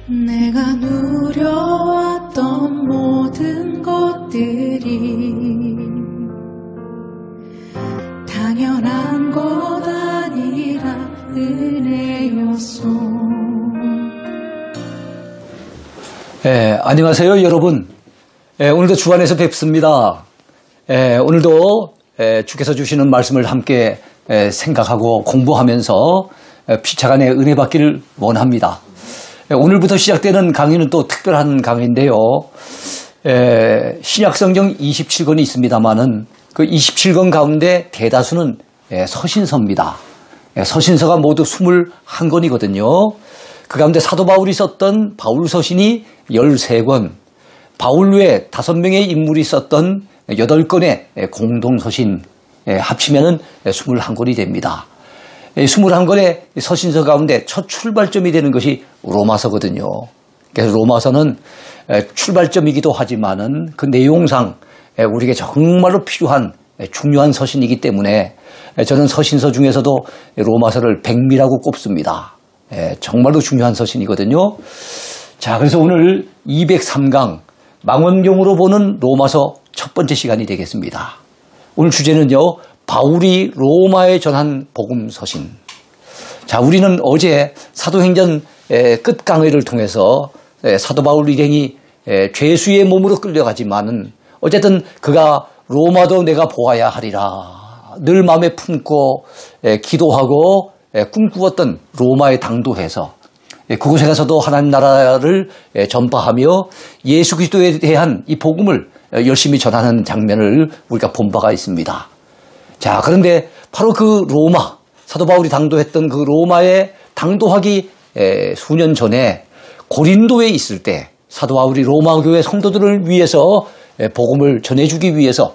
내가 누려왔던 모든 것들이 당연한 것 아니라 은혜였소. 안녕하세요 여러분. 오늘도 주 안에서 뵙습니다. 오늘도 주께서 주시는 말씀을 함께 생각하고 공부하면서 피차간에 은혜 받기를 원합니다. 오늘부터 시작되는 강의는 또 특별한 강의인데요. 신약성경 27권이 있습니다만은 그 27권 가운데 대다수는 서신서입니다. 서신서가 모두 21권이거든요. 그 가운데 사도 바울이 썼던 바울서신이 13권, 바울 외에 5명의 인물이 썼던 8권의 공동서신 합치면은 21권이 됩니다. 21권의 서신서 가운데 첫 출발점이 되는 것이 로마서거든요. 그래서 로마서는 출발점이기도 하지만은 그 내용상 우리에게 정말로 필요한 중요한 서신이기 때문에 저는 서신서 중에서도 로마서를 백미라고 꼽습니다. 정말로 중요한 서신이거든요. 자, 그래서 오늘 203강 망원경으로 보는 로마서 첫 번째 시간이 되겠습니다. 오늘 주제는요, 바울이 로마에 전한 복음 서신. 자, 우리는 어제 사도행전 끝 강의를 통해서 사도 바울 일행이 죄수의 몸으로 끌려가지만은 어쨌든 그가 로마도 내가 보아야 하리라 늘 마음에 품고 기도하고 꿈꾸었던 로마에 당도해서 그곳에 가서도 하나님 나라를 전파하며 예수 그리스도에 대한 이 복음을 열심히 전하는 장면을 우리가 본 바가 있습니다. 자, 그런데 바로 그 로마, 사도 바울이 당도했던 그 로마에 당도하기 수년 전에 고린도에 있을 때 사도 바울이 로마 교회 성도들을 위해서 복음을 전해주기 위해서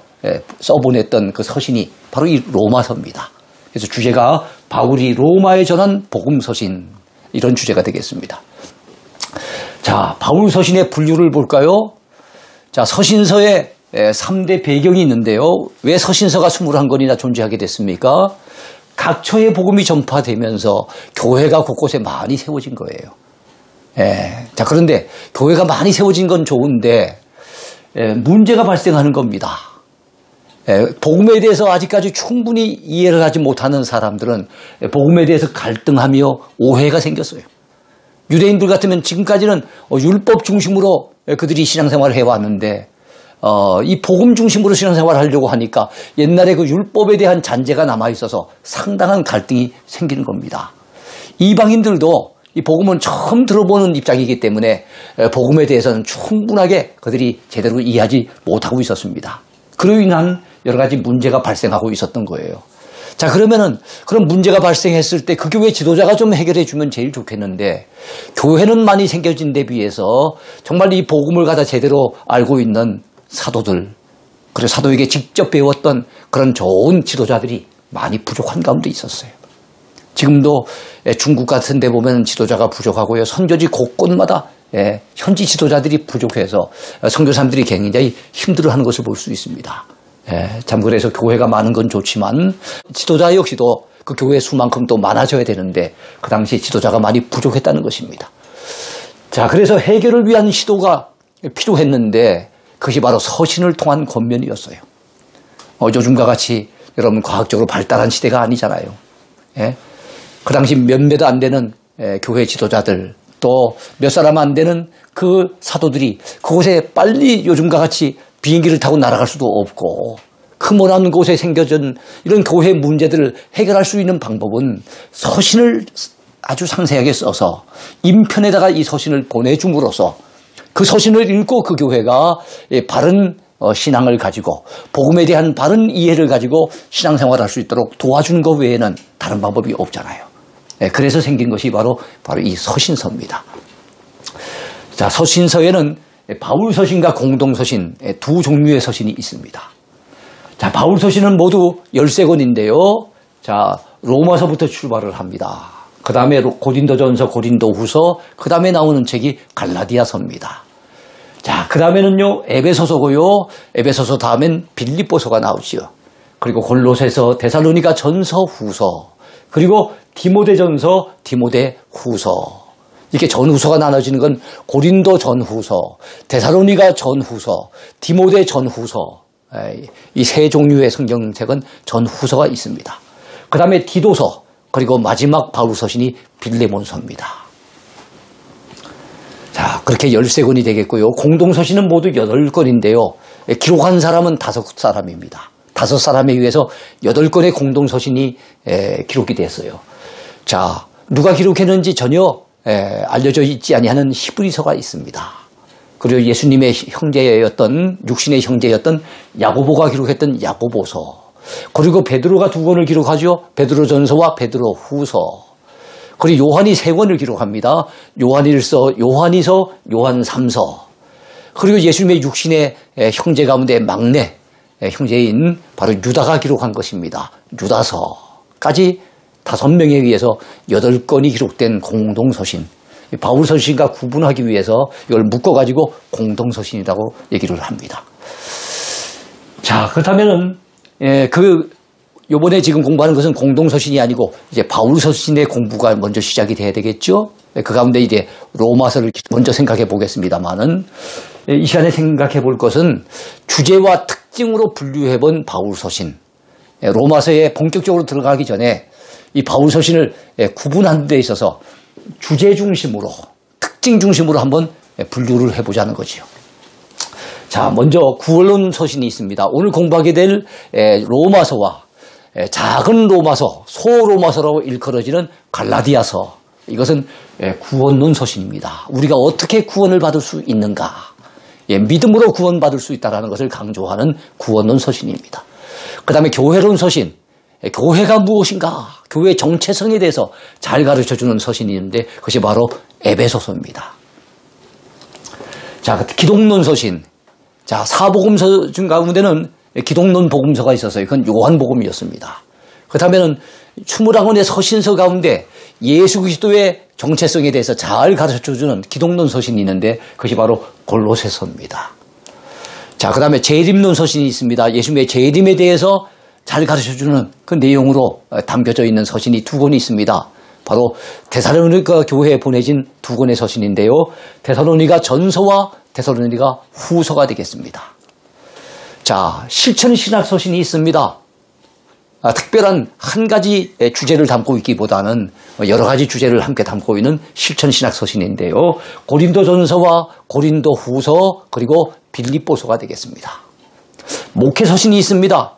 써보냈던 그 서신이 바로 이 로마서입니다. 그래서 주제가 바울이 로마에 전한 복음 서신, 이런 주제가 되겠습니다. 자, 바울 서신의 분류를 볼까요? 자, 서신서에 3대 배경이 있는데요. 왜 서신서가 21권이나 존재하게 됐습니까? 각처의 복음이 전파되면서 교회가 곳곳에 많이 세워진 거예요. 자, 그런데 교회가 많이 세워진 건 좋은데 문제가 발생하는 겁니다. 복음에 대해서 아직까지 충분히 이해를 하지 못하는 사람들은 복음에 대해서 갈등하며 오해가 생겼어요. 유대인들 같으면 지금까지는 율법 중심으로 그들이 신앙생활을 해왔는데 이 복음 중심으로 신앙생활을 하려고 하니까 옛날에 그 율법에 대한 잔재가 남아있어서 상당한 갈등이 생기는 겁니다. 이방인들도 이 복음은 처음 들어보는 입장이기 때문에 복음에 대해서는 충분하게 그들이 제대로 이해하지 못하고 있었습니다. 그로 인한 여러 가지 문제가 발생하고 있었던 거예요. 자, 그러면은 그런 문제가 발생했을 때 그 교회 지도자가 좀 해결해 주면 제일 좋겠는데 교회는 많이 생겨진 데 비해서 정말 이 복음을 갖다 제대로 알고 있는 사도들, 그리고 사도에게 직접 배웠던 그런 좋은 지도자들이 많이 부족한 가운데 있었어요. 지금도 중국 같은 데 보면 지도자가 부족하고요. 선교지 곳곳마다 현지 지도자들이 부족해서 선교사님들이 굉장히 힘들어하는 것을 볼 수 있습니다. 참 그래서 교회가 많은 건 좋지만 지도자 역시도 그 교회 수만큼 또 많아져야 되는데 그 당시 지도자가 많이 부족했다는 것입니다. 자, 그래서 해결을 위한 시도가 필요했는데 그것이 바로 서신을 통한 권면이었어요. 요즘과 같이 여러분 과학적으로 발달한 시대가 아니잖아요. 그 당시 몇몇 안 되는 교회 지도자들 또 몇 사람 안 되는 그 사도들이 그곳에 빨리 요즘과 같이 비행기를 타고 날아갈 수도 없고 그 먼 곳에 생겨진 이런 교회 문제들을 해결할 수 있는 방법은 서신을 아주 상세하게 써서 인편에다가 이 서신을 보내줌으로써 그 서신을 읽고 그 교회가 바른 신앙을 가지고 복음에 대한 바른 이해를 가지고 신앙생활을 할 수 있도록 도와주는 것 외에는 다른 방법이 없잖아요. 그래서 생긴 것이 바로 이 서신서입니다. 자, 서신서에는 바울 서신과 공동 서신 두 종류의 서신이 있습니다. 자, 바울 서신은 모두 13권인데요. 자, 로마서부터 출발을 합니다. 그 다음에 고린도전서, 고린도후서, 그 다음에 나오는 책이 갈라디아서입니다. 자, 그 다음에는요, 에베소서고요. 에베소서 다음엔 빌립보서가 나오지요. 그리고 골로새서, 데살로니가 전서, 후서, 그리고 디모데전서, 디모데 후서. 이렇게 전후서가 나눠지는 건 고린도 전후서, 데살로니가 전후서, 디모데 전후서, 이 세 종류의 성경책은 전후서가 있습니다. 그 다음에 디도서, 그리고 마지막 바울 서신이 빌레몬서입니다. 자, 그렇게 13권이 되겠고요. 공동서신은 모두 8권인데요. 기록한 사람은 5사람입니다. 5사람에 의해서 8권의 공동서신이 기록이 됐어요. 자, 누가 기록했는지 전혀 알려져 있지 아니하는 히브리서가 있습니다. 그리고 예수님의 형제였던, 육신의 형제였던 야고보가 기록했던 야고보서, 그리고 베드로가 2권을 기록하죠. 베드로전서와 베드로후서. 그리고 요한이 3권을 기록합니다. 요한일서, 요한이서, 요한3서. 그리고 예수님의 육신의 형제 가운데 막내 형제인 바로 유다가 기록한 것입니다. 유다서까지 5명에 의해서 8권이 기록된 공동서신. 바울 서신과 구분하기 위해서 이걸 묶어가지고 공동서신이라고 얘기를 합니다. 자, 그렇다면은 요번에 지금 공부하는 것은 공동서신이 아니고 이제 바울 서신의 공부가 먼저 시작이 돼야 되겠죠. 그 가운데 이제 로마서를 먼저 생각해 보겠습니다만은 이 시간에 생각해 볼 것은 주제와 특징으로 분류해 본 바울 서신. 로마서에 본격적으로 들어가기 전에 이 바울 서신을 구분하는 데 있어서 주제 중심으로, 특징 중심으로 한번 분류를 해보자는 거죠. 자, 먼저 구원론 서신이 있습니다. 오늘 공부하게 될 로마서와 작은 로마서, 소로마서라고 일컬어지는 갈라디아서, 이것은 구원론 서신입니다. 우리가 어떻게 구원을 받을 수 있는가, 믿음으로 구원받을 수 있다는 것을 강조하는 구원론 서신입니다. 그 다음에 교회론 서신, 교회가 무엇인가, 교회의 정체성에 대해서 잘 가르쳐주는 서신이 있는데 그것이 바로 에베소서입니다. 자, 기독론 서신. 자, 사복음서 중 가운데는 기독론 복음서가 있었어요. 그건 요한복음이었습니다. 그렇다면 21권의 서신서 가운데 예수 그리스도의 정체성에 대해서 잘 가르쳐주는 기독론 서신이 있는데 그것이 바로 골로새서입니다. 자, 그 다음에 재림론 서신이 있습니다. 예수님의 재림에 대해서 잘 가르쳐주는 그 내용으로 담겨져 있는 서신이 2권이 있습니다. 바로 데살로니가 교회에 보내진 2권의 서신인데요. 데살로니가 전서와 데살로니가 후서가 되겠습니다. 자, 실천신학 서신이 있습니다. 특별한 한 가지 주제를 담고 있기보다는 여러 가지 주제를 함께 담고 있는 실천신학 서신인데요. 고린도전서와 고린도후서, 그리고 빌립보서가 되겠습니다. 목회서신이 있습니다.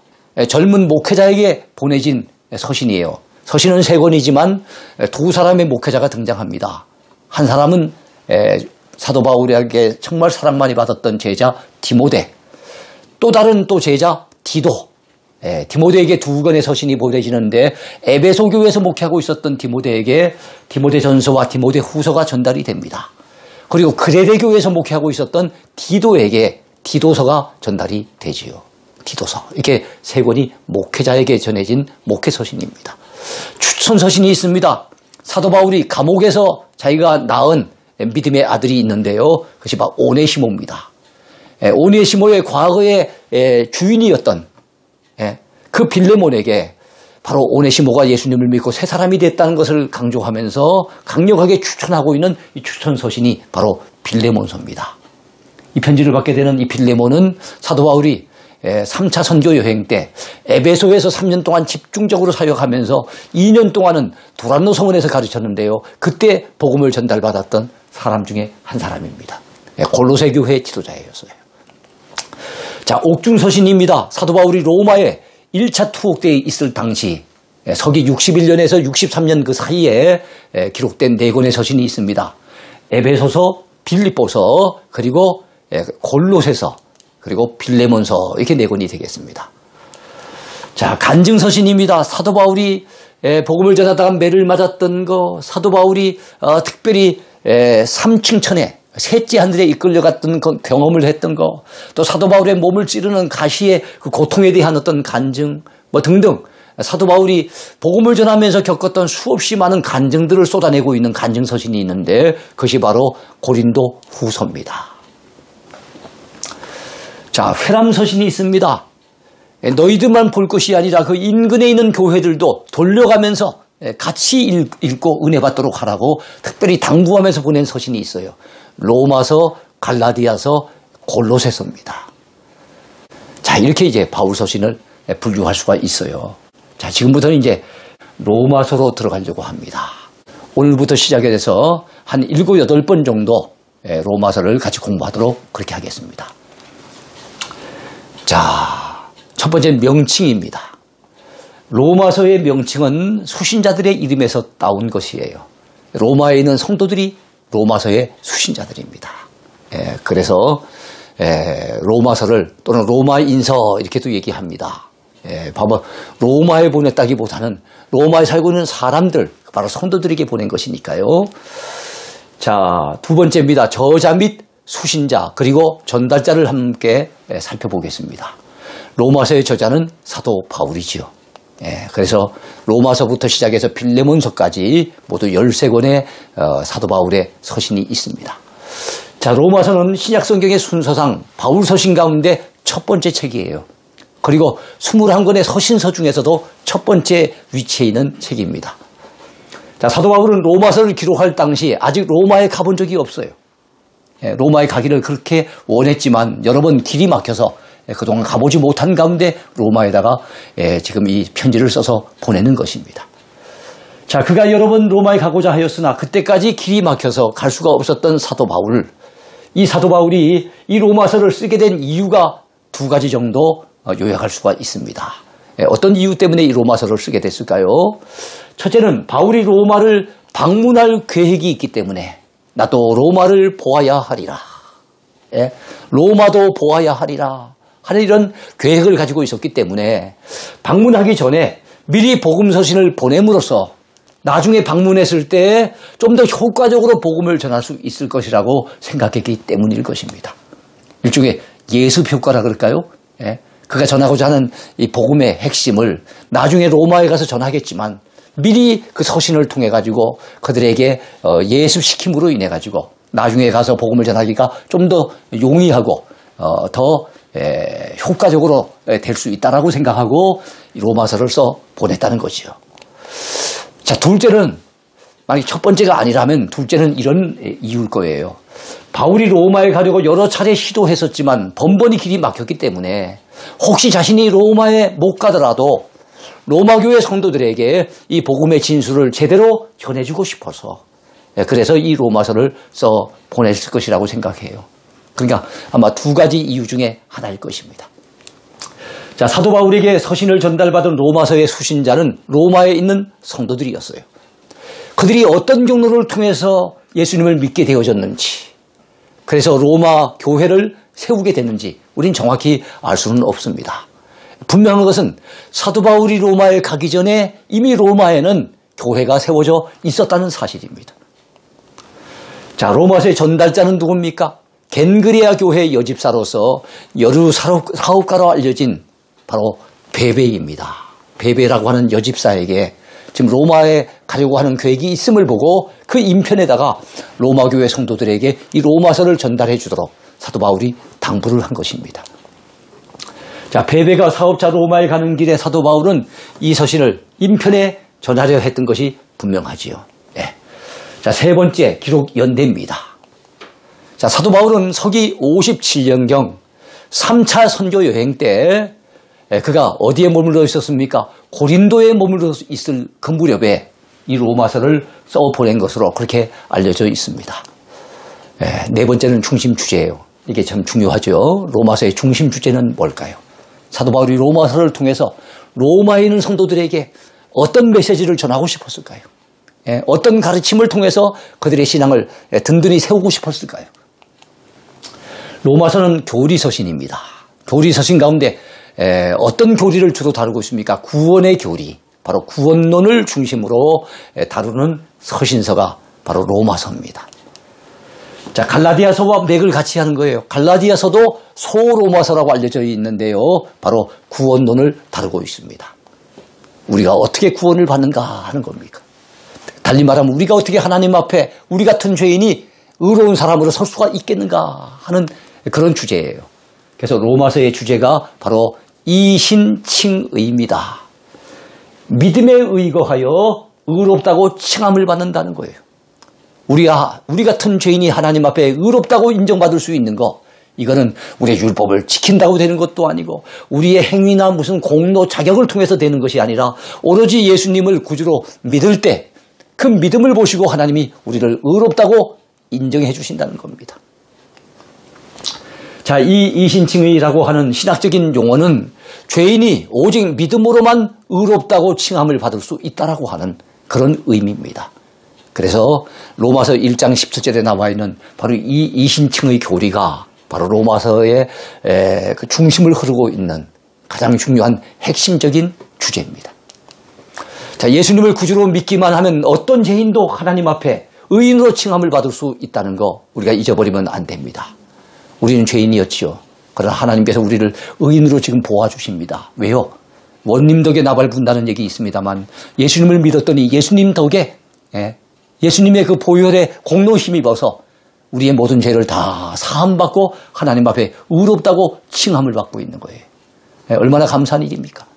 젊은 목회자에게 보내진 서신이에요. 서신은 3권이지만 2사람의 목회자가 등장합니다. 한 사람은 사도 바울에게 정말 사랑 많이 받았던 제자 디모데, 또 다른 제자 디도. 디모데에게 2권의 서신이 보내지는데 에베소 교회에서 목회하고 있었던 디모데에게 디모데전서와 디모데후서가 전달이 됩니다. 그리고 그레데 교회에서 목회하고 있었던 디도에게 디도서가 전달이 되지요. 디도서. 이렇게 3권이 목회자에게 전해진 목회서신입니다. 추천서신이 있습니다. 사도 바울이 감옥에서 자기가 낳은 믿음의 아들이 있는데요. 그것이 바로 오네시모입니다. 오네시모의 과거의 주인이었던 그 빌레몬에게 바로 오네시모가 예수님을 믿고 새 사람이 됐다는 것을 강조하면서 강력하게 추천하고 있는 이 추천서신이 바로 빌레몬서입니다. 이 편지를 받게 되는 이 빌레몬은 사도 바울이 3차 선교 여행 때 에베소에서 3년 동안 집중적으로 사역하면서 2년 동안은 두란노 성원에서 가르쳤는데요. 그때 복음을 전달받았던 사람 중에 한 사람입니다. 골로새 교회 지도자였어요. 자, 옥중서신입니다. 사도 바울이 로마에 1차 투옥대에 있을 당시 서기 61년에서 63년 그 사이에 기록된 4권의 서신이 있습니다. 에베소서, 빌립보서, 그리고 골로새서, 그리고 빌레몬서, 이렇게 4권이 되겠습니다. 자, 간증서신입니다. 사도 바울이 복음을 전하다가 매를 맞았던 거, 사도 바울이 특별히 삼층천에 셋째 하늘에 이끌려갔던 경험을 했던 거, 또 사도 바울의 몸을 찌르는 가시의 그 고통에 대한 어떤 간증, 등등, 사도 바울이 복음을 전하면서 겪었던 수없이 많은 간증들을 쏟아내고 있는 간증서신이 있는데 그것이 바로 고린도 후서입니다. 자, 회람서신이 있습니다. 너희들만 볼 것이 아니라 그 인근에 있는 교회들도 돌려가면서 같이 읽고 은혜 받도록 하라고 특별히 당부하면서 보낸 서신이 있어요. 로마서, 갈라디아서, 골로새서입니다. 자, 이렇게 이제 바울 서신을 분류할 수가 있어요. 자, 지금부터는 이제 로마서로 들어가려고 합니다. 오늘부터 시작이 돼서 한 7, 8번 정도 로마서를 같이 공부하도록 그렇게 하겠습니다. 자, 첫 번째 명칭입니다. 로마서의 명칭은 수신자들의 이름에서 따온 것이에요. 로마에 있는 성도들이 로마서의 수신자들입니다. 그래서 로마서를 또는 로마인서 이렇게도 얘기합니다. 봐봐, 로마에 보냈다기보다는 로마에 살고 있는 사람들, 바로 성도들에게 보낸 것이니까요. 자, 두 번째입니다. 저자 및 수신자 그리고 전달자를 함께 살펴보겠습니다. 로마서의 저자는 사도 바울이지요. 그래서 로마서부터 시작해서 빌레몬서까지 모두 13권의 사도 바울의 서신이 있습니다. 자, 로마서는 신약성경의 순서상 바울 서신 가운데 첫 번째 책이에요. 그리고 21권의 서신서 중에서도 첫 번째 위치에 있는 책입니다. 자, 사도 바울은 로마서를 기록할 당시 아직 로마에 가본 적이 없어요. 로마에 가기를 그렇게 원했지만 여러 번 길이 막혀서 그동안 가보지 못한 가운데 로마에다가 지금 이 편지를 써서 보내는 것입니다. 자, 그가 여러 번 로마에 가고자 하였으나 그때까지 길이 막혀서 갈 수가 없었던 사도 바울. 이 사도 바울이 이 로마서를 쓰게 된 이유가 두 가지 정도 요약할 수가 있습니다. 어떤 이유 때문에 이 로마서를 쓰게 됐을까요? 첫째는 바울이 로마를 방문할 계획이 있기 때문에 나도 로마를 보아야 하리라. 로마도 보아야 하리라 하는 이런 계획을 가지고 있었기 때문에 방문하기 전에 미리 복음서신을 보냄으로써 나중에 방문했을 때 좀 더 효과적으로 복음을 전할 수 있을 것이라고 생각했기 때문일 것입니다. 일종의 예습 효과라 그럴까요? 그가 전하고자 하는 이 복음의 핵심을 나중에 로마에 가서 전하겠지만 미리 그 서신을 통해 가지고 그들에게 예습시킴으로 인해 가지고 나중에 가서 복음을 전하기가 좀 더 용이하고 더 효과적으로 될 수 있다라고 생각하고 로마서를 써 보냈다는 거지요. 자, 둘째는 만약 첫 번째가 아니라면 둘째는 이런 이유일 거예요. 바울이 로마에 가려고 여러 차례 시도했었지만 번번이 길이 막혔기 때문에 혹시 자신이 로마에 못 가더라도 로마 교회 성도들에게 이 복음의 진술을 제대로 전해주고 싶어서 그래서 이 로마서를 써 보냈을 것이라고 생각해요. 그러니까 아마 두 가지 이유 중에 하나일 것입니다. 자, 사도 바울에게 서신을 전달받은 로마서의 수신자는 로마에 있는 성도들이었어요. 그들이 어떤 경로를 통해서 예수님을 믿게 되어졌는지, 그래서 로마 교회를 세우게 됐는지 우린 정확히 알 수는 없습니다. 분명한 것은 사도 바울이 로마에 가기 전에 이미 로마에는 교회가 세워져 있었다는 사실입니다. 자, 로마서의 전달자는 누굽니까? 겐그레아 교회의 여집사로서 여류 사업가로 알려진 바로 베베입니다. 베베라고 하는 여집사에게 지금 로마에 가려고 하는 계획이 있음을 보고 그 인편에다가 로마 교회 성도들에게 이 로마서를 전달해 주도록 사도 바울이 당부를 한 것입니다. 자, 베베가 사업자 로마에 가는 길에 사도 바울은 이 서신을 인편에 전하려 했던 것이 분명하지요. 자, 세 번째 기록 연대입니다. 자, 사도 바울은 서기 57년경 3차 선교 여행 때 그가 어디에 머물러 있었습니까? 고린도에 머물러 있을 그 무렵에 이 로마서를 써 보낸 것으로 그렇게 알려져 있습니다. 네 번째는 중심 주제예요. 이게 참 중요하죠. 로마서의 중심 주제는 뭘까요? 사도 바울이 로마서를 통해서 로마에 있는 성도들에게 어떤 메시지를 전하고 싶었을까요? 어떤 가르침을 통해서 그들의 신앙을 든든히 세우고 싶었을까요? 로마서는 교리서신입니다. 교리서신 가운데 어떤 교리를 주로 다루고 있습니까? 구원의 교리, 바로 구원론을 중심으로 다루는 서신서가 바로 로마서입니다. 자, 갈라디아서와 맥을 같이 하는 거예요. 갈라디아서도 소로마서라고 알려져 있는데요. 바로 구원론을 다루고 있습니다. 우리가 어떻게 구원을 받는가 하는 겁니까? 달리 말하면 우리가 어떻게 하나님 앞에 우리 같은 죄인이 의로운 사람으로 설 수가 있겠는가 하는 그런 주제예요. 그래서 로마서의 주제가 바로 이신칭의입니다. 믿음에 의거하여 의롭다고 칭함을 받는다는 거예요. 우리 같은 죄인이 하나님 앞에 의롭다고 인정받을 수 있는 거, 이거는 우리의 율법을 지킨다고 되는 것도 아니고 우리의 행위나 무슨 공로 자격을 통해서 되는 것이 아니라 오로지 예수님을 구주로 믿을 때 그 믿음을 보시고 하나님이 우리를 의롭다고 인정해 주신다는 겁니다. 자, 이 이신칭의라고 하는 신학적인 용어는 죄인이 오직 믿음으로만 의롭다고 칭함을 받을 수 있다라고 하는 그런 의미입니다. 그래서 로마서 1장 17절에 나와 있는 바로 이 이신칭의 교리가 바로 로마서의 그 중심을 흐르고 있는 가장 중요한 핵심적인 주제입니다. 자, 예수님을 구주로 믿기만 하면 어떤 죄인도 하나님 앞에 의인으로 칭함을 받을 수 있다는 거 우리가 잊어버리면 안 됩니다. 우리는 죄인이었지요. 그러나 하나님께서 우리를 의인으로 지금 보아주십니다. 왜요? 원님 덕에 나발 분다는 얘기 있습니다만 예수님을 믿었더니 예수님 덕에 예수님의 그 보혈의 공로 힘입어서 우리의 모든 죄를 다 사함받고 하나님 앞에 의롭다고 칭함을 받고 있는 거예요. 얼마나 감사한 일입니까?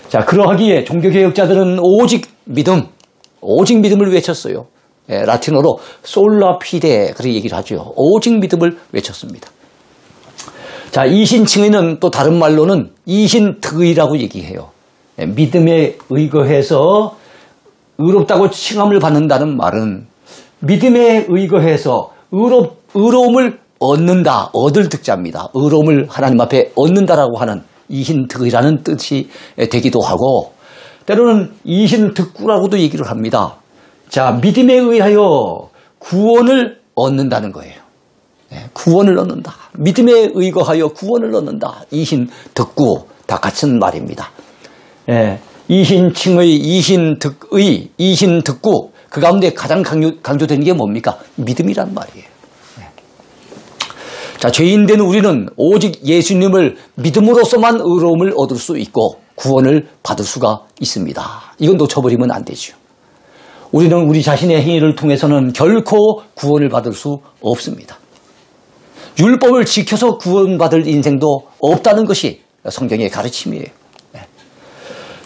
자, 그러하기에 종교개혁자들은 오직 믿음을 외쳤어요. 라틴어로 솔라 피데 그렇게 얘기를 하죠. 오직 믿음을 외쳤습니다. 자, 이신칭의는 또 다른 말로는 이신득의라고 얘기해요. 믿음에 의거해서 의롭다고 칭함을 받는다는 말은 믿음에 의거해서 의로움을 얻는다, 얻을 득자입니다. 의로움을 하나님 앞에 얻는다라고 하는 이신득의라는 뜻이 되기도 하고 때로는 이신득구라고도 얘기를 합니다. 자, 믿음에 의하여 구원을 얻는다는 거예요. 구원을 얻는다. 믿음에 의거하여 구원을 얻는다. 이신득구 다 같은 말입니다. 이신칭의, 이신득의, 이신득구 그 가운데 가장 강조되는 게 뭡니까? 믿음이란 말이에요. 자, 죄인된 우리는 오직 예수님을 믿음으로서만 의로움을 얻을 수 있고 구원을 받을 수가 있습니다. 이건 놓쳐버리면 안 되죠. 우리는 우리 자신의 행위를 통해서는 결코 구원을 받을 수 없습니다. 율법을 지켜서 구원받을 인생도 없다는 것이 성경의 가르침이에요.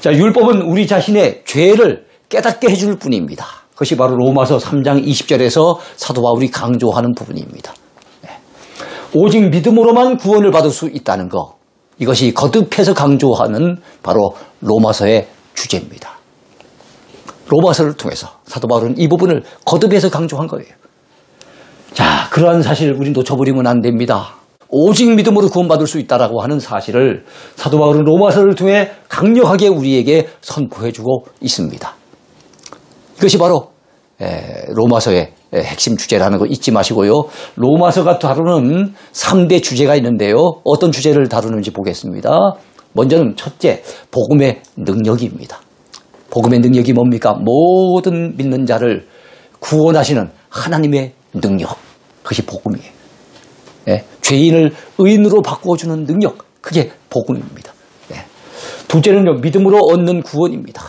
자, 율법은 우리 자신의 죄를 깨닫게 해줄 뿐입니다. 그것이 바로 로마서 3장 20절에서 사도 바울이 강조하는 부분입니다. 오직 믿음으로만 구원을 받을 수 있다는 것, 이것이 거듭해서 강조하는 바로 로마서의 주제입니다. 로마서를 통해서 사도 바울은 이 부분을 거듭해서 강조한 거예요. 자, 그러한 사실을 우리 놓쳐버리면 안 됩니다. 오직 믿음으로 구원받을 수 있다라고 하는 사실을 사도 바울은 로마서를 통해 강력하게 우리에게 선포해주고 있습니다. 이것이 바로 로마서의 핵심 주제라는 거 잊지 마시고요. 로마서가 다루는 3대 주제가 있는데요. 어떤 주제를 다루는지 보겠습니다. 먼저는 첫째, 복음의 능력입니다. 복음의 능력이 뭡니까? 모든 믿는 자를 구원하시는 하나님의 능력. 그것이 복음이에요. 죄인을 의인으로 바꾸어주는 능력. 그게 복음입니다. 둘째는요, 믿음으로 얻는 구원입니다.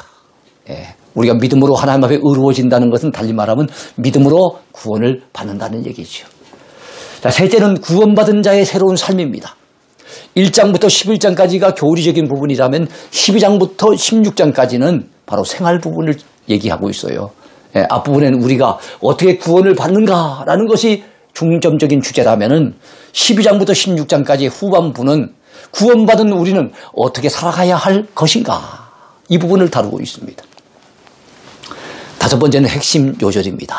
우리가 믿음으로 하나님 앞에 의로워진다는 것은 달리 말하면 믿음으로 구원을 받는다는 얘기죠. 자, 셋째는 구원받은 자의 새로운 삶입니다. 1장부터 11장까지가 교리적인 부분이라면 12장부터 16장까지는 바로 생활 부분을 얘기하고 있어요. 앞부분에는 우리가 어떻게 구원을 받는가라는 것이 중점적인 주제라면은 12장부터 16장까지 후반부는 구원받은 우리는 어떻게 살아가야 할 것인가, 이 부분을 다루고 있습니다. 다섯 번째는 핵심 요절입니다.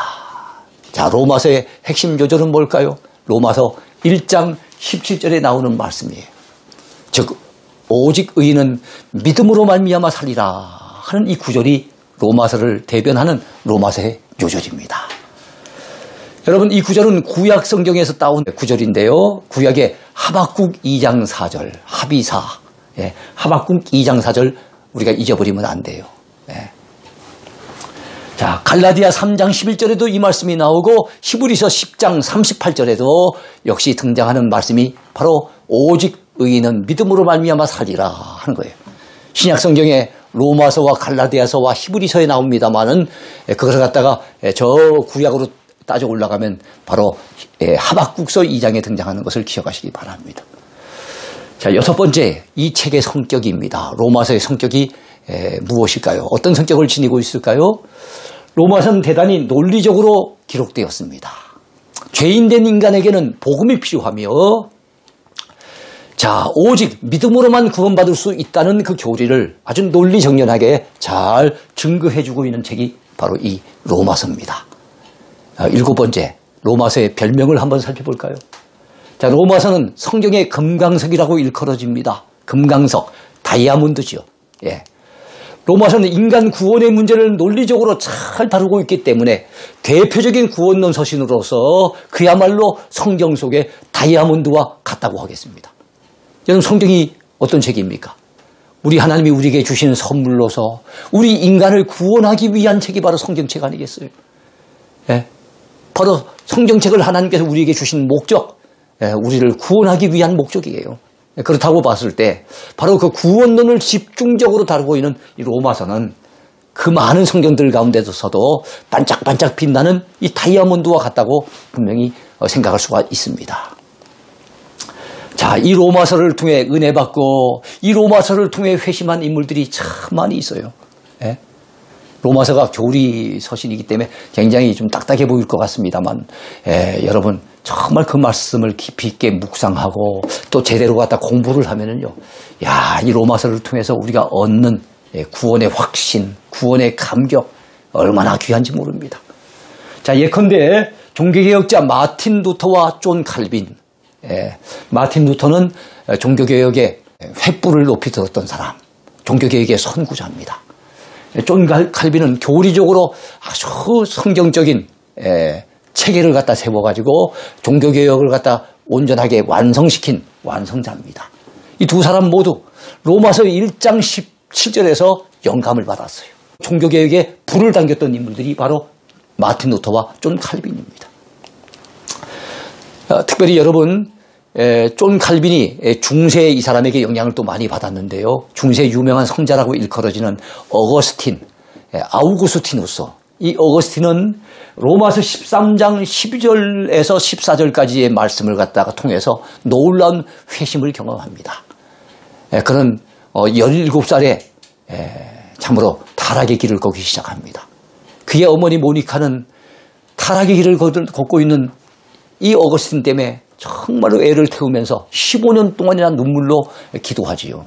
자, 로마서의 핵심 요절은 뭘까요? 로마서 1장 17절에 나오는 말씀이에요. 즉 오직 의인은 믿음으로 말미암아 살리라 하는 이 구절이 로마서를 대변하는 로마서의 요절입니다. 여러분, 이 구절은 구약 성경에서 따온 구절인데요. 구약의 하박국 2장 4절, 하비사, 하박국 2장 4절 우리가 잊어버리면 안 돼요. 자, 갈라디아 3장 11절에도 이 말씀이 나오고 히브리서 10장 38절에도 역시 등장하는 말씀이 바로 오직 의인은 믿음으로 말미암아 살리라 하는 거예요. 신약 성경에 로마서와 갈라디아서와 히브리서에 나옵니다만은 그것을 갖다가 저 구약으로 따져 올라가면 바로 하박국서 2장에 등장하는 것을 기억하시기 바랍니다. 자, 여섯 번째, 이 책의 성격입니다. 로마서의 성격이 무엇일까요? 어떤 성격을 지니고 있을까요? 로마서는 대단히 논리적으로 기록되었습니다. 죄인된 인간에게는 복음이 필요하며 자, 오직 믿음으로만 구원받을 수 있다는 그 교리를 아주 논리정연하게 잘 증거해주고 있는 책이 바로 이 로마서입니다. 7번째, 로마서의 별명을 한번 살펴볼까요? 자, 로마서는 성경의 금강석이라고 일컬어집니다. 금강석, 다이아몬드죠. 예. 로마서는 인간 구원의 문제를 논리적으로 잘 다루고 있기 때문에 대표적인 구원론 서신으로서 그야말로 성경 속의 다이아몬드와 같다고 하겠습니다. 여러분, 성경이 어떤 책입니까? 우리 하나님이 우리에게 주신 선물로서 우리 인간을 구원하기 위한 책이 바로 성경책 아니겠어요? 예? 바로 성경책을 하나님께서 우리에게 주신 목적, 우리를 구원하기 위한 목적이에요. 그렇다고 봤을 때 바로 그 구원론을 집중적으로 다루고 있는 이 로마서는 그 많은 성경들 가운데서도 반짝반짝 빛나는 이 다이아몬드와 같다고 분명히 생각할 수가 있습니다. 자, 이 로마서를 통해 은혜 받고 이 로마서를 통해 회심한 인물들이 참 많이 있어요. 예? 로마서가 교리 서신이기 때문에 굉장히 좀 딱딱해 보일 것 같습니다만 여러분 정말 그 말씀을 깊이 있게 묵상하고 또 제대로 갖다 공부를 하면은요, 야, 이 로마서를 통해서 우리가 얻는 구원의 확신, 구원의 감격 얼마나 귀한지 모릅니다. 자, 예컨대 종교개혁자 마틴 루터와 존 칼빈. 마틴 루터는 종교개혁의 횃불을 높이 들었던 사람, 종교개혁의 선구자입니다. 존 칼빈은 교리적으로 아주 성경적인 체계를 갖다 세워가지고 종교개혁을 갖다 온전하게 완성시킨 완성자입니다. 이 두 사람 모두 로마서 1장 17절에서 영감을 받았어요. 종교개혁에 불을 당겼던 인물들이 바로 마틴 루터와 존 칼빈입니다. 특별히 여러분, 존 칼빈이 중세의 이 사람에게 영향을 또 많이 받았는데요. 중세의 유명한 성자라고 일컬어지는 어거스틴, 아우구스티누스. 이 어거스틴은 로마서 13장 12절에서 14절까지의 말씀을 갖다가 통해서 놀라운 회심을 경험합니다. 그는 17살에 참으로 타락의 길을 걷기 시작합니다. 그의 어머니 모니카는 타락의 길을 걷고 있는 이 어거스틴 때문에 정말로 애를 태우면서 15년 동안이나 눈물로 기도하지요.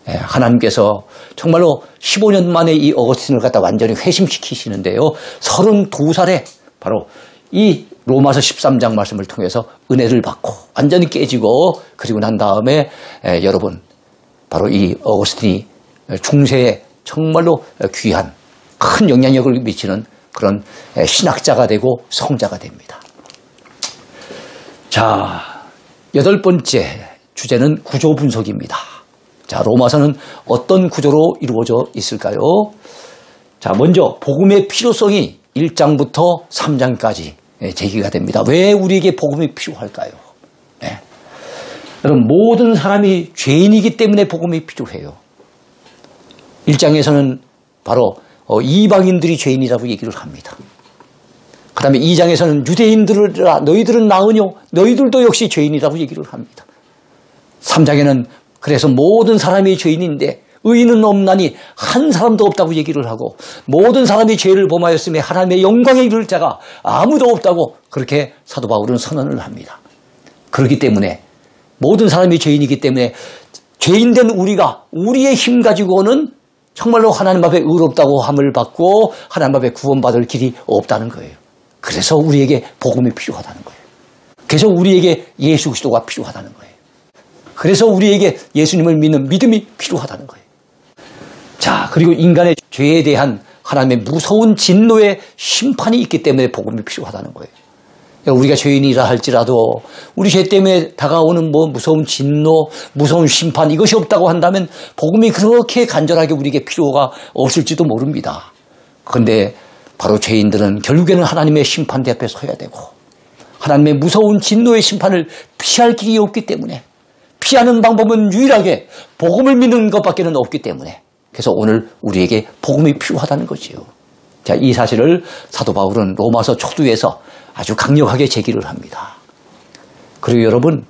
하나님께서 정말로 15년 만에 이 어거스틴을 갖다 완전히 회심시키시는데요. 32살에 바로 이 로마서 13장 말씀을 통해서 은혜를 받고 완전히 깨지고, 그리고 난 다음에 여러분 바로 이 어거스틴이 중세에 정말로 귀한 큰 영향력을 미치는 그런 신학자가 되고 성자가 됩니다. 자, 8번째 주제는 구조 분석입니다. 자, 로마서는 어떤 구조로 이루어져 있을까요? 자, 먼저 복음의 필요성이 1장부터 3장까지 제기가 됩니다. 왜 우리에게 복음이 필요할까요? 네. 여러분, 모든 사람이 죄인이기 때문에 복음이 필요해요. 1장에서는 바로 이방인들이 죄인이라고 얘기를 합니다. 그 다음에 2장에서는 유대인들아 너희들은 나으뇨, 너희들도 역시 죄인이라고 얘기를 합니다. 3장에는 그래서 모든 사람이 죄인인데 의인은 없나니 한 사람도 없다고 얘기를 하고, 모든 사람이 죄를 범하였음에 하나님의 영광에 이를 자가 아무도 없다고 그렇게 사도 바울은 선언을 합니다. 그렇기 때문에 모든 사람이 죄인이기 때문에 죄인된 우리가 우리의 힘 가지고는 정말로 하나님 앞에 의롭다고 함을 받고 하나님 앞에 구원받을 길이 없다는 거예요. 그래서 우리에게 복음이 필요하다는 거예요. 그래서 우리에게 예수 그리스도가 필요하다는 거예요. 그래서 우리에게 예수님을 믿는 믿음이 필요하다는 거예요. 자, 그리고 인간의 죄에 대한 하나님의 무서운 진노의 심판이 있기 때문에 복음이 필요하다는 거예요. 우리가 죄인이라 할지라도 우리 죄 때문에 다가오는 무서운 진노, 무서운 심판, 이것이 없다고 한다면 복음이 그렇게 간절하게 우리에게 필요가 없을지도 모릅니다. 그런데 바로 죄인들은 결국에는 하나님의 심판대 앞에 서야 되고 하나님의 무서운 진노의 심판을 피할 길이 없기 때문에, 피하는 방법은 유일하게 복음을 믿는 것밖에는 없기 때문에, 그래서 오늘 우리에게 복음이 필요하다는 거지요. 자, 이 사실을 사도 바울은 로마서 초두에서 아주 강력하게 제기를 합니다. 그리고 여러분,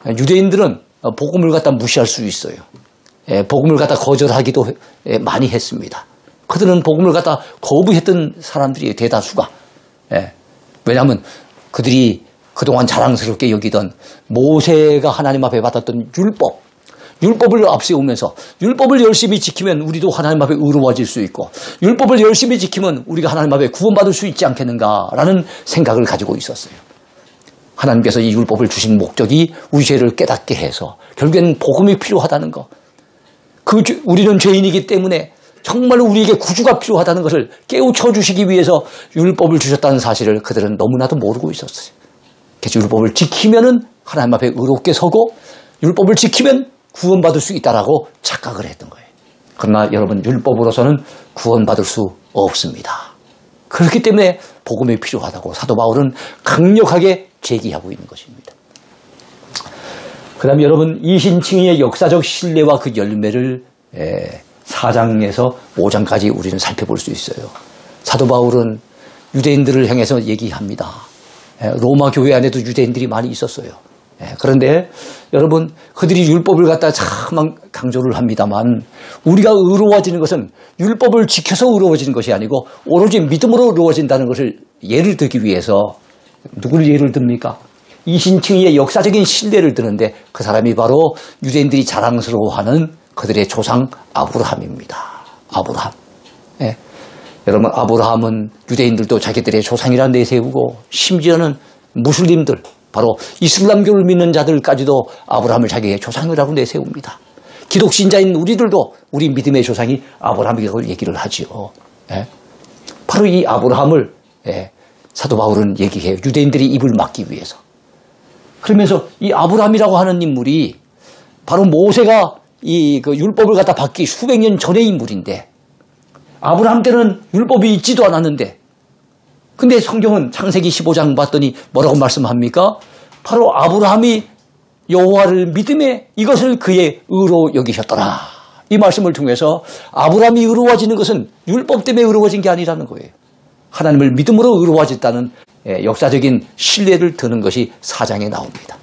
유대인들은 복음을 갖다 무시할 수 있어요. 복음을 갖다 거절하기도 많이 했습니다. 그들은 복음을 갖다 거부했던 사람들이 대다수가. 왜냐하면 그들이 그동안 자랑스럽게 여기던 모세가 하나님 앞에 받았던 율법을 앞세우면서 율법을 열심히 지키면 우리도 하나님 앞에 의로워질 수 있고 율법을 열심히 지키면 우리가 하나님 앞에 구원받을 수 있지 않겠는가라는 생각을 가지고 있었어요. 하나님께서 이 율법을 주신 목적이 우리 죄를 깨닫게 해서 결국엔 복음이 필요하다는 것. 우리는 죄인이기 때문에 정말로 우리에게 구주가 필요하다는 것을 깨우쳐 주시기 위해서 율법을 주셨다는 사실을 그들은 너무나도 모르고 있었어요. 그래서 율법을 지키면은 하나님 앞에 의롭게 서고 율법을 지키면 구원받을 수 있다라고 착각을 했던 거예요. 그러나 여러분, 율법으로서는 구원받을 수 없습니다. 그렇기 때문에 복음이 필요하다고 사도 바울은 강력하게 제기하고 있는 것입니다. 그 다음에 여러분, 이신칭의의 역사적 신뢰와 그 열매를 4장에서 5장까지 우리는 살펴볼 수 있어요. 사도 바울은 유대인들을 향해서 얘기합니다. 로마 교회 안에도 유대인들이 많이 있었어요. 그런데 여러분, 그들이 율법을 갖다 참 강조를 합니다만 우리가 의로워지는 것은 율법을 지켜서 의로워지는 것이 아니고 오로지 믿음으로 의로워진다는 것을 예를 들기 위해서 누구를 예를 듭니까? 이신칭의의 역사적인 신뢰를 드는데 그 사람이 바로 유대인들이 자랑스러워하는 그들의 조상 아브라함입니다. 아브라함. 여러분, 아브라함은 유대인들도 자기들의 조상이라 내세우고 심지어는 무슬림들, 바로 이슬람교를 믿는 자들까지도 아브라함을 자기의 조상이라고 내세웁니다. 기독신자인 우리들도 우리 믿음의 조상이 아브라함이라고 얘기를 하지요. 바로 이 아브라함을 사도 바울은 얘기해요. 유대인들이 입을 막기 위해서. 그러면서 이 아브라함이라고 하는 인물이 바로 모세가 그 율법을 갖다 받기 수백 년 전의 인물인데 아브라함 때는 율법이 있지도 않았는데 근데 성경은 창세기 15장 봤더니 뭐라고 말씀합니까? 바로 아브라함이 여호와를 믿음에 이것을 그의 의로 여기셨더라. 이 말씀을 통해서 아브라함이 의로워지는 것은 율법 때문에 의로워진 게 아니라는 거예요. 하나님을 믿음으로 의로워졌다는 역사적인 신뢰를 드는 것이 4장에 나옵니다.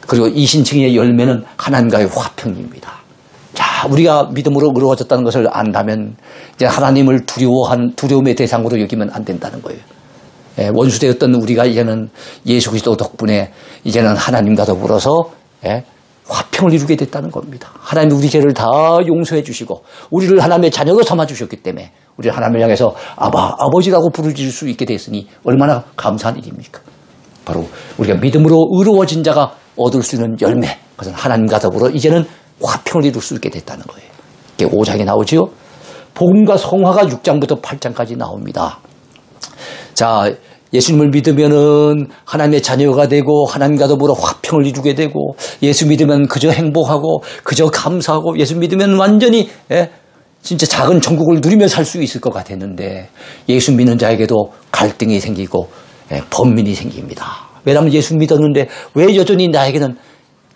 그리고 이신칭의 열매는 하나님과의 화평입니다. 자, 우리가 믿음으로 의로워졌다는 것을 안다면 이제 하나님을 두려움의 대상으로 여기면 안 된다는 거예요. 원수되었던 우리가 이제는 예수 그리스도 덕분에 이제는 하나님과 더불어서 화평을 이루게 됐다는 겁니다. 하나님이 우리 죄를 다 용서해 주시고 우리를 하나님의 자녀로 삼아 주셨기 때문에 우리 하나님을 향해서 아버지라고 부르실 수 있게 됐으니 얼마나 감사한 일입니까? 바로 우리가 믿음으로 의로워진 자가 얻을 수 있는 열매, 그것은 하나님과 더불어 이제는 화평을 이룰 수 있게 됐다는 거예요. 이게 5장에 나오지요. 복음과 성화가 6장부터 8장까지 나옵니다. 자, 예수님을 믿으면은 하나님의 자녀가 되고 하나님과 더불어 화평을 이루게 되고 예수 믿으면 그저 행복하고 그저 감사하고 예수 믿으면 완전히 진짜 작은 천국을 누리며 살 수 있을 것 같았는데 예수 믿는 자에게도 갈등이 생기고 번민이 생깁니다. 왜냐하면 예수 믿었는데 왜 여전히 나에게는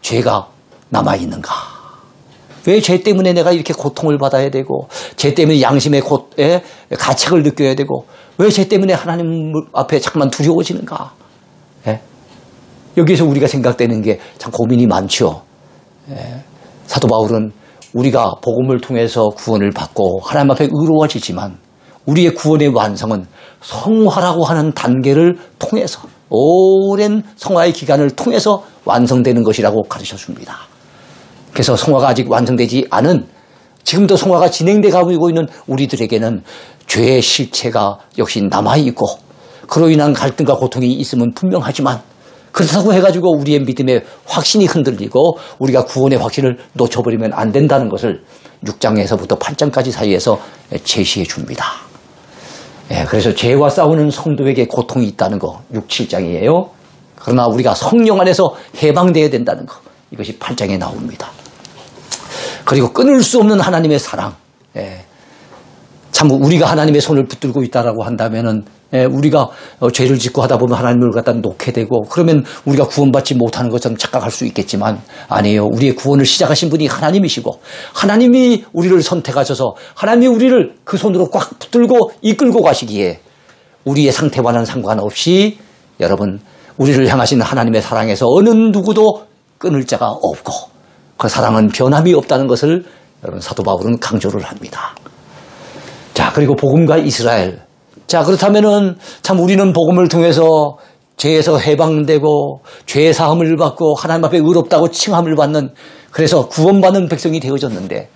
죄가 남아있는가? 왜 죄 때문에 내가 이렇게 고통을 받아야 되고 죄 때문에 양심의 가책을 느껴야 되고 왜 죄 때문에 하나님 앞에 자꾸만 두려워지는가? 여기에서 우리가 생각되는 게 참 고민이 많죠. 사도 바울은 우리가 복음을 통해서 구원을 받고 하나님 앞에 의로워지지만 우리의 구원의 완성은 성화라고 하는 단계를 통해서 오랜 성화의 기간을 통해서 완성되는 것이라고 가르쳐줍니다. 그래서 성화가 아직 완성되지 않은 지금도 성화가 진행돼 가고 있는 우리들에게는 죄의 실체가 역시 남아있고 그로 인한 갈등과 고통이 있으면 분명하지만 그렇다고 해가지고 우리의 믿음의 확신이 흔들리고 우리가 구원의 확신을 놓쳐버리면 안 된다는 것을 6장에서부터 8장까지 사이에서 제시해 줍니다. 그래서 죄와 싸우는 성도에게 고통이 있다는 거 6, 7장이에요. 그러나 우리가 성령 안에서 해방되어야 된다는 거 이것이 8장에 나옵니다. 그리고 끊을 수 없는 하나님의 사랑. 참 우리가 하나님의 손을 붙들고 있다라고 한다면은 우리가 죄를 짓고 하다 보면 하나님을 갖다 놓게 되고 그러면 우리가 구원받지 못하는 것처럼 착각할 수 있겠지만 아니에요. 우리의 구원을 시작하신 분이 하나님이시고 하나님이 우리를 선택하셔서 하나님이 우리를 그 손으로 꽉 붙들고 이끌고 가시기에 우리의 상태와는 상관없이 여러분 우리를 향하신 하나님의 사랑에서 어느 누구도 끊을 자가 없고 그 사랑은 변함이 없다는 것을 여러분 사도 바울은 강조를 합니다. 자, 그리고 복음과 이스라엘. 자, 그렇다면은 참 우리는 복음을 통해서 죄에서 해방되고 죄 사함을 받고 하나님 앞에 의롭다고 칭함을 받는, 그래서 구원받는 백성이 되어졌는데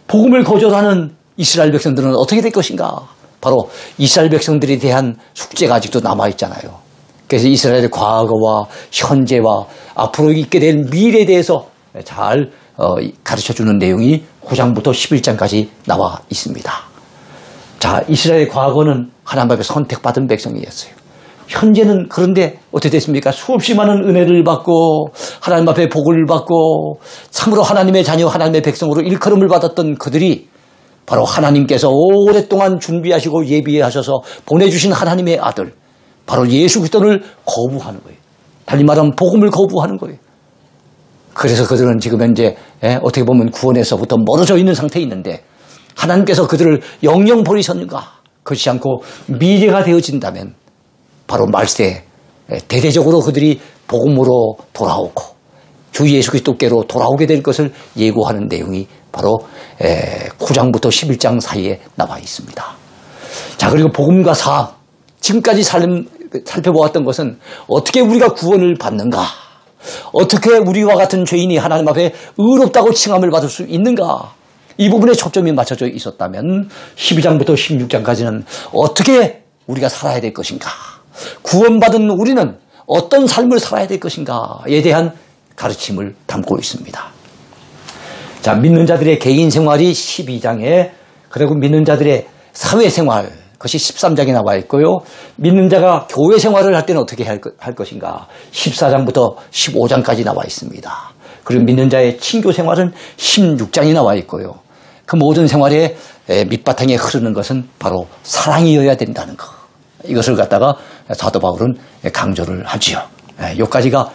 복음을 거절하는 이스라엘 백성들은 어떻게 될 것인가? 바로 이스라엘 백성들에 대한 숙제가 아직도 남아있잖아요. 그래서 이스라엘의 과거와 현재와 앞으로 있게 될 미래에 대해서 잘 가르쳐주는 내용이 9장부터 11장까지 나와 있습니다. 자, 이스라엘의 과거는 하나님 앞에 선택받은 백성이었어요. 현재는 그런데 어떻게 됐습니까? 수없이 많은 은혜를 받고 하나님 앞에 복을 받고 참으로 하나님의 자녀, 하나님의 백성으로 일컬음을 받았던 그들이 바로 하나님께서 오랫동안 준비하시고 예비하셔서 보내주신 하나님의 아들, 바로 예수 그리스도를 거부하는 거예요. 달리 말하면 복음을 거부하는 거예요. 그래서 그들은 지금 현재 어떻게 보면 구원에서부터 멀어져 있는 상태에 있는데 하나님께서 그들을 영영 버리셨는가? 그렇지 않고 미래가 되어진다면 바로 말세 대대적으로 그들이 복음으로 돌아오고 주 예수 그리스도께로 돌아오게 될 것을 예고하는 내용이 바로 9장부터 11장 사이에 나와 있습니다. 자, 그리고 복음과 사함, 지금까지 살펴보았던 것은 어떻게 우리가 구원을 받는가, 어떻게 우리와 같은 죄인이 하나님 앞에 의롭다고 칭함을 받을 수 있는가, 이 부분에 초점이 맞춰져 있었다면 12장부터 16장까지는 어떻게 우리가 살아야 될 것인가, 구원받은 우리는 어떤 삶을 살아야 될 것인가에 대한 가르침을 담고 있습니다. 자, 믿는 자들의 개인 생활이 12장에, 그리고 믿는 자들의 사회생활, 그것이 13장에 나와 있고요. 믿는 자가 교회 생활을 할 때는 어떻게 할 것인가, 14장부터 15장까지 나와 있습니다. 그리고 믿는 자의 친교 생활은 16장이 나와 있고요. 그 모든 생활의 밑바탕에 흐르는 것은 바로 사랑이어야 된다는 것. 이것을 갖다가 사도 바울은 강조를 하지요. 여기까지가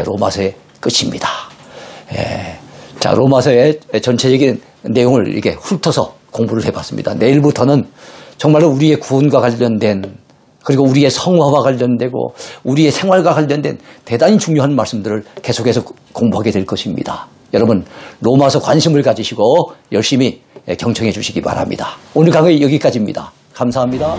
로마서의 끝입니다. 자, 로마서의 전체적인 내용을 이렇게 훑어서 공부를 해봤습니다. 내일부터는 정말로 우리의 구원과 관련된, 그리고 우리의 성화와 관련되고 우리의 생활과 관련된 대단히 중요한 말씀들을 계속해서 공부하게 될 것입니다. 여러분, 로마서 관심을 가지시고 열심히 경청해 주시기 바랍니다. 오늘 강의 여기까지입니다. 감사합니다.